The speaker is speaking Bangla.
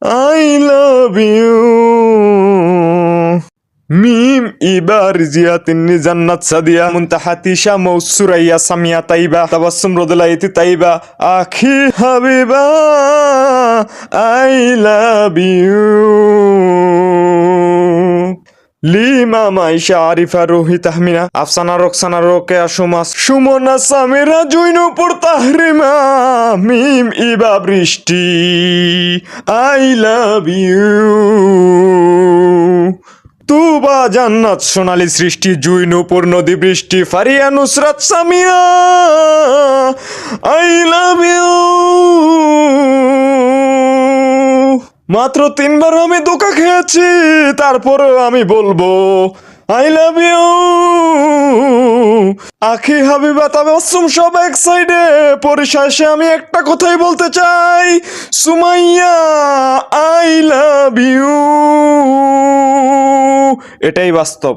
I love you. Mim Ibar Jiya Tinni Jannat Sadia মুনতাহাতি শামৌ Suraiya Samia Taiba Tabassum রদলাইতি Taiba Akhi Habiba I love you. Lima Maisha Arifa Rohi Tahmina Afsana Roksana Rokeya সুমাস সুমনা সামিরা জুইনুপুর Tahrima Mim Iba Brishti I love you. তুবা জান্নাত সোনালী সৃষ্টি জুই Nupur Nodi Brishti Faria Nusrat Samia I love you. মাত্র 3 বার আমি ধোঁকা খেয়েছি, তারপরেও আমি বলবো আই লাভ ইউ। আখি হাবিবা তাবাসসুম সব এক সাইডে, পরিশেষে আমি একটা কথাই বলতে চাই, সুমাইয়া আই লাভ ইউ। এটাই বাস্তব।